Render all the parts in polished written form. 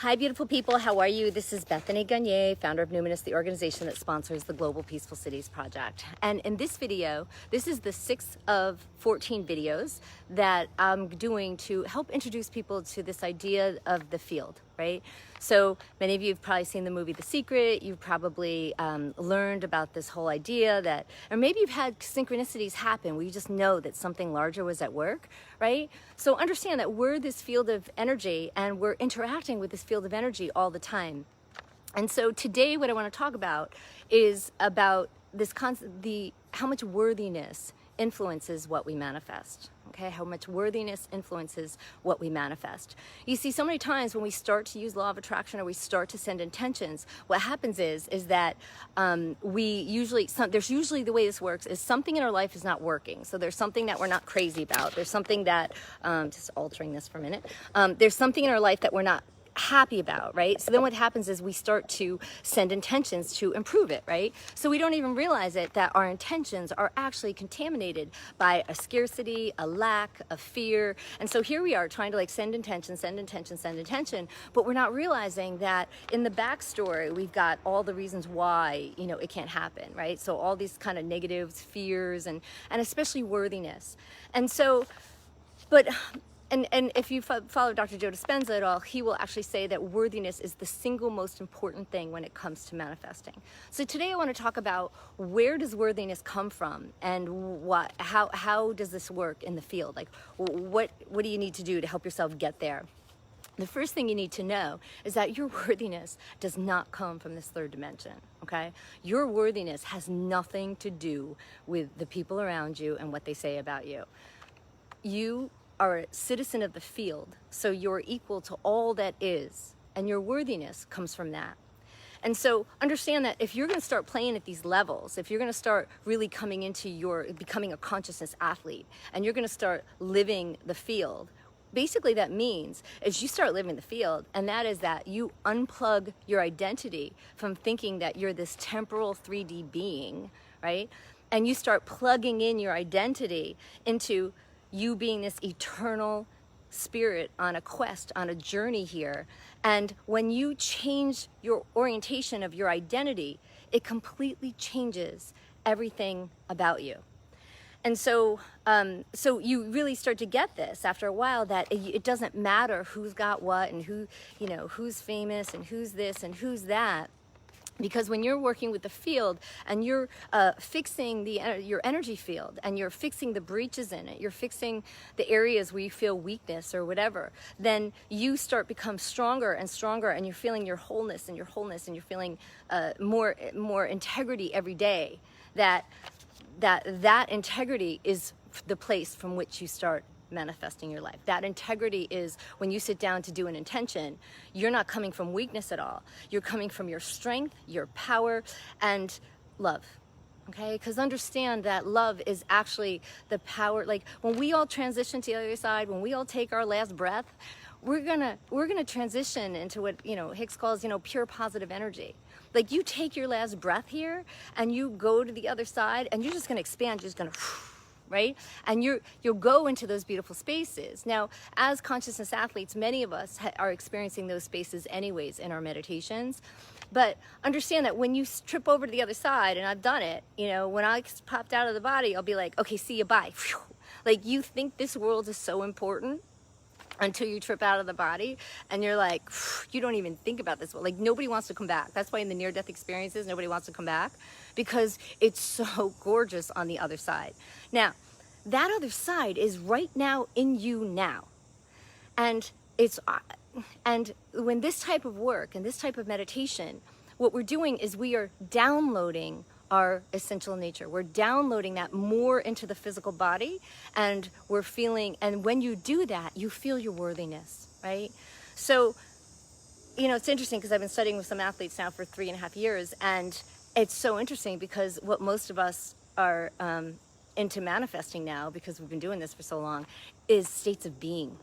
Hi, beautiful people. How are you? This is Bethany Gagne, founder of Numinous, the organization that sponsors the Global Peaceful Cities Project. And in this video, this is the 6th of 14 videos that I'm doing to help introduce people to this idea of the field, right? So many of you have probably seen the movie The Secret. You've probably learned about this whole idea that, or maybe you've had synchronicities happen where you just know that something larger was at work, right? So understand that we're this field of energy and we're interacting with this field of energy all the time. And so today what I want to talk about is about this concept, how much worthiness influences what we manifest. Okay, how much worthiness influences what we manifest. You see, so many times when we start to use law of attraction or we start to send intentions, what happens is that there's usually the way this works is something in our life is not working. So there's something that we're not crazy about. There's something that, just altering this for a minute. There's something in our life that we're not happy about, right? So then what happens is we start to send intentions to improve it, right? So we don't even realize it that our intentions are actually contaminated by a scarcity, a lack, a fear. And so here we are trying to send intention, but we're not realizing that in the backstory, we've got all the reasons why, it can't happen, right? So all these kind of negatives, fears, and especially worthiness. And so, And if you follow Dr. Joe Dispenza at all, he will actually say that worthiness is the single most important thing when it comes to manifesting. So today I want to talk about where does worthiness come from and how does this work in the field? Like what do you need to do to help yourself get there? The first thing you need to know is that your worthiness does not come from this third dimension, okay? Your worthiness has nothing to do with the people around you and what they say about you. You are a citizen of the field, so you're equal to all that is, and your worthiness comes from that. And so understand that if you're going to start playing at these levels, if you're going to start really coming into becoming a consciousness athlete, and you're going to start living the field, basically that means is you start living the field, and that is that you unplug your identity from thinking that you're this temporal 3D being, right? And you start plugging in your identity into you being this eternal spirit on a quest, on a journey here. And when you change your orientation of your identity, it completely changes everything about you. And so, so you really start to get this after a while that it doesn't matter who's got what and who's famous and who's this and who's that. Because when you're working with the field and you're fixing your energy field and you're fixing the breaches in it, you're fixing the areas where you feel weakness or whatever, then you start become stronger and stronger, and you're feeling your wholeness and you're feeling more integrity every day. That integrity is the place from which you start manifesting your life. That integrity is when you sit down to do an intention, you're not coming from weakness at all. You're coming from your strength, your power, and love. Okay? Because understand that love is actually the power. Like when we all transition to the other side, when we all take our last breath, we're gonna transition into what Hicks calls pure positive energy. Like you take your last breath here and you go to the other side and you're just gonna expand, you're just gonna right? And you'll go into those beautiful spaces. Now, as consciousness athletes, many of us are experiencing those spaces anyways in our meditations. But understand that when you trip over to the other side, and I've done it, when I popped out of the body, I'll be like, okay, see you, bye. Like you think this world is so important until you trip out of the body and you're like, you don't even think about this. Like nobody wants to come back. That's why in the near-death experiences, nobody wants to come back because it's so gorgeous on the other side. Now, that other side is right now in you now. And when this type of work and this type of meditation, what we're doing is we are downloading our essential nature. We're downloading that more into the physical body, and we're feeling, and when you do that, you feel your worthiness, right? So, it's interesting because I've been studying with some athletes now for 3.5 years, and it's so interesting because what most of us are into manifesting now, because we've been doing this for so long, is states of being.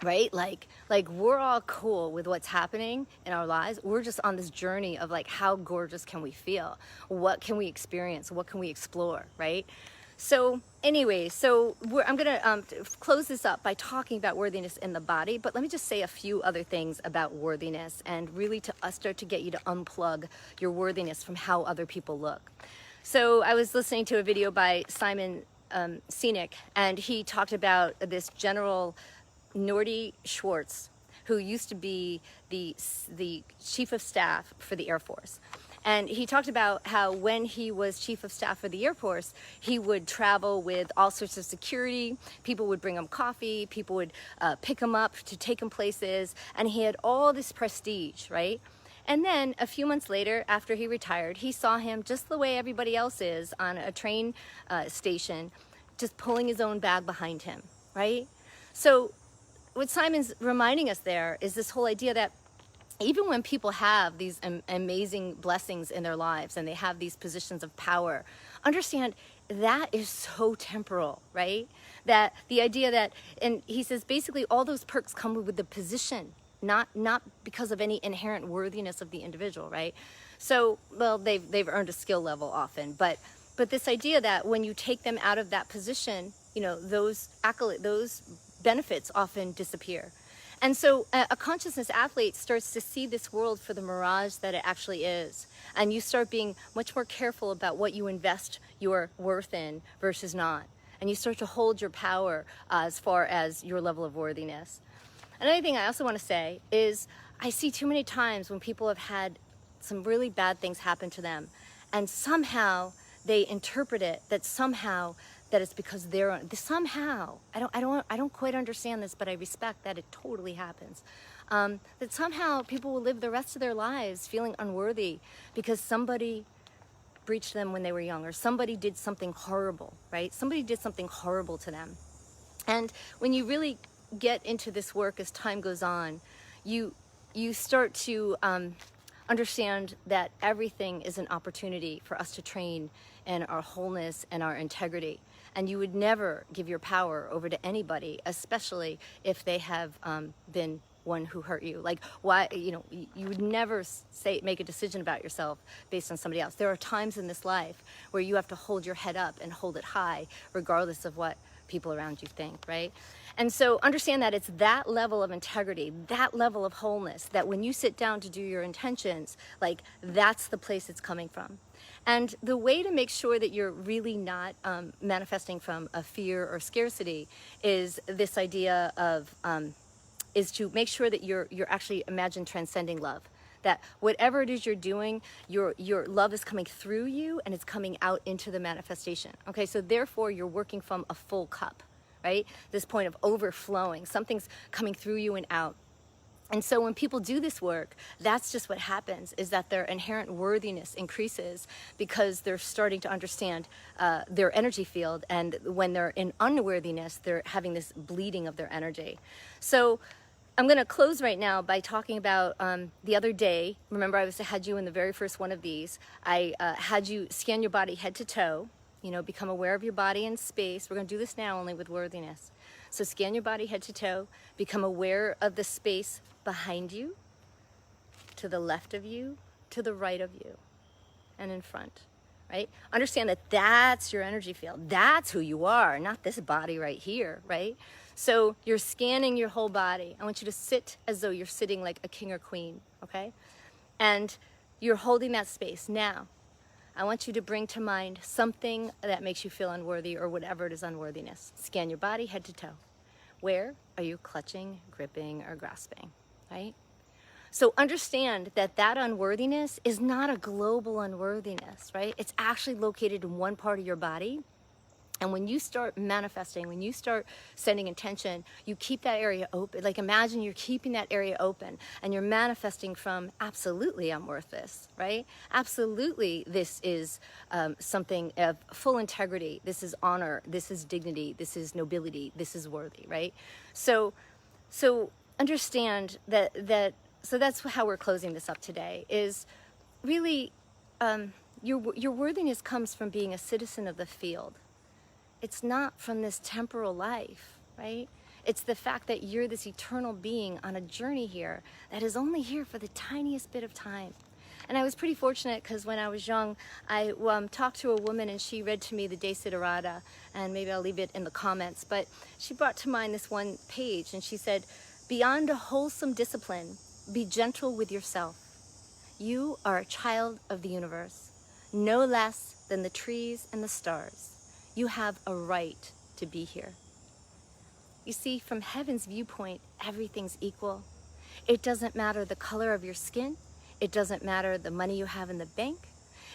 Right? Like we're all cool with what's happening in our lives. We're just on this journey of how gorgeous can we feel? What can we experience? What can we explore? Right? So Anyway, so I'm going to close this up by talking about worthiness in the body, but let me just say a few other things about worthiness and really to start to get you to unplug your worthiness from how other people look. So I was listening to a video by Simon Sinek, and he talked about this General Nordy Schwartz, who used to be the chief of staff for the Air Force. And he talked about how when he was chief of staff for the Air Force, he would travel with all sorts of security. People would bring him coffee. People would pick him up to take him places. And he had all this prestige, right? And then a few months later, after he retired, he saw him just the way everybody else is on a train station, just pulling his own bag behind him, right? So what Simon's reminding us there is this whole idea that even when people have these amazing blessings in their lives and they have these positions of power, understand that is so temporal, right? That the idea that, and he says basically all those perks come with the position, not because of any inherent worthiness of the individual, right? So, well, they've earned a skill level often, but this idea that when you take them out of that position, you know, those benefits often disappear. And so a consciousness athlete starts to see this world for the mirage that it actually is. And you start being much more careful about what you invest your worth in versus not. And you start to hold your power as far as your level of worthiness. Another thing I also want to say is I see too many times when people have had some really bad things happen to them, and somehow they interpret it that somehow that it's because they're somehow, I don't quite understand this, but I respect that it totally happens. That somehow people will live the rest of their lives feeling unworthy because somebody breached them when they were young, or somebody did something horrible, right? Somebody did something horrible to them. And when you really get into this work as time goes on, you start to understand that everything is an opportunity for us to train in our wholeness and our integrity. And you would never give your power over to anybody, especially if they have been one who hurt you. Like, why, you know, you would never make a decision about yourself based on somebody else. There are times in this life where you have to hold your head up and hold it high, regardless of what people around you think, right? And so understand that it's that level of integrity, that level of wholeness, that when you sit down to do your intentions, like, that's the place it's coming from. And the way to make sure that you're really not manifesting from a fear or scarcity is this idea of, is to make sure that you're actually imagine transcending love. That whatever it is you're doing, your love is coming through you and it's coming out into the manifestation. Okay, so therefore you're working from a full cup, right? This point of overflowing, something's coming through you and out. And so when people do this work, that's just what happens, is that their inherent worthiness increases because they're starting to understand their energy field. And when they're in unworthiness, they're having this bleeding of their energy. So I'm going to close right now by talking about the other day. Remember, I had you in the very first one of these. I had you scan your body head to toe, you know, become aware of your body in space. We're going to do this now only with worthiness. So scan your body head to toe, become aware of the space behind you, to the left of you, to the right of you, and in front, right? Understand that that's your energy field. That's who you are, not this body right here, right? So you're scanning your whole body. I want you to sit as though you're sitting like a king or queen, okay? And you're holding that space. Now, I want you to bring to mind something that makes you feel unworthy, or whatever it is, unworthiness. Scan your body head to toe. Where are you clutching, gripping, or grasping, right? So understand that that unworthiness is not a global unworthiness, right? It's actually located in one part of your body. And when you start manifesting, when you start sending intention, you keep that area open. Like, imagine you're keeping that area open and you're manifesting from absolutely I'm worth this, right? Absolutely this is something of full integrity. This is honor. This is dignity. This is nobility. This is worthy, right? So understand so that's how we're closing this up today, is really your worthiness comes from being a citizen of the field. It's not from this temporal life, right? It's the fact that you're this eternal being on a journey here that is only here for the tiniest bit of time. And I was pretty fortunate because when I was young, I talked to a woman and she read to me the Desiderata, and maybe I'll leave it in the comments, but she brought to mind this one page and she said, "Beyond a wholesome discipline, be gentle with yourself. You are a child of the universe, no less than the trees and the stars. You have a right to be here." You see, from heaven's viewpoint, everything's equal. It doesn't matter the color of your skin. It doesn't matter the money you have in the bank.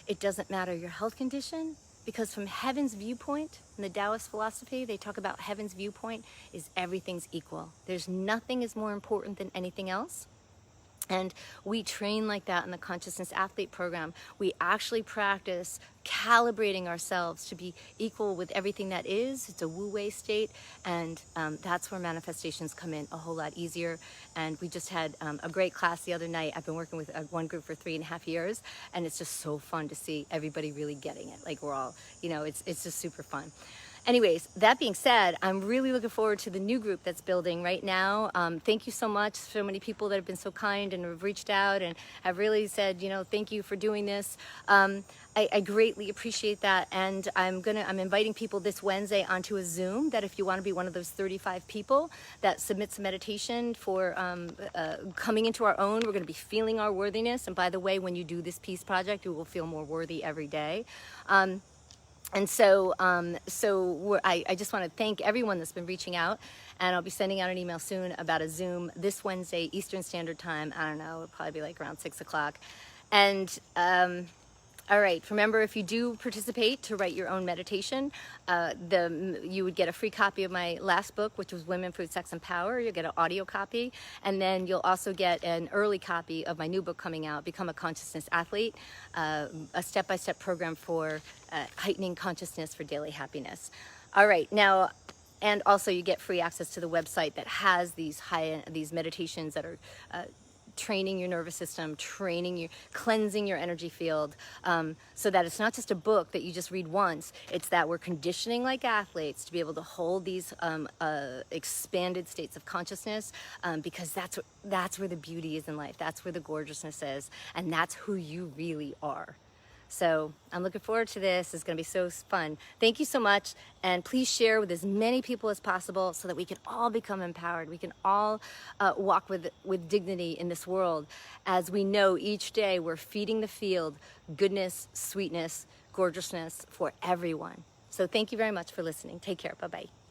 It doesn't matter your health condition, because from heaven's viewpoint, in the Taoist philosophy, they talk about heaven's viewpoint is everything's equal. There's nothing is more important than anything else. And we train like that in the Consciousness Athlete program. We actually practice calibrating ourselves to be equal with everything that is. It's a wu-wei state, and that's where manifestations come in a whole lot easier. And we just had a great class the other night. I've been working with one group for 3.5 years, and it's just so fun to see everybody really getting it. Like, we're all, you know, it's just super fun. Anyways, that being said, I'm really looking forward to the new group that's building right now. Thank you so much. So many people that have been so kind and have reached out and have really said, you know, thank you for doing this. I greatly appreciate that. And I'm inviting people this Wednesday onto a Zoom, that if you want to be one of those 35 people that submits a meditation for coming into our own, we're going to be feeling our worthiness. And by the way, when you do this peace project, you will feel more worthy every day. And so, I just want to thank everyone that's been reaching out, and I'll be sending out an email soon about a Zoom this Wednesday, Eastern Standard Time. I don't know, it'll probably be like around 6 o'clock. And all right, remember, if you do participate to write your own meditation, you would get a free copy of my last book, which was Women, Food, Sex, and Power. You'll get an audio copy, and then you'll also get an early copy of my new book coming out, Become a Consciousness Athlete, a step-by-step program for heightening consciousness for daily happiness. All right, now, and also you get free access to the website that has these meditations that are training your nervous system, cleansing your energy field, so that it's not just a book that you just read once. It's that we're conditioning like athletes to be able to hold these expanded states of consciousness, because that's where the beauty is in life. That's where the gorgeousness is, and that's who you really are. So I'm looking forward to this. It's going to be so fun. Thank you so much. And please share with as many people as possible so that we can all become empowered. We can all walk with dignity in this world, as we know each day we're feeding the field goodness, sweetness, gorgeousness for everyone. So thank you very much for listening. Take care. Bye-bye.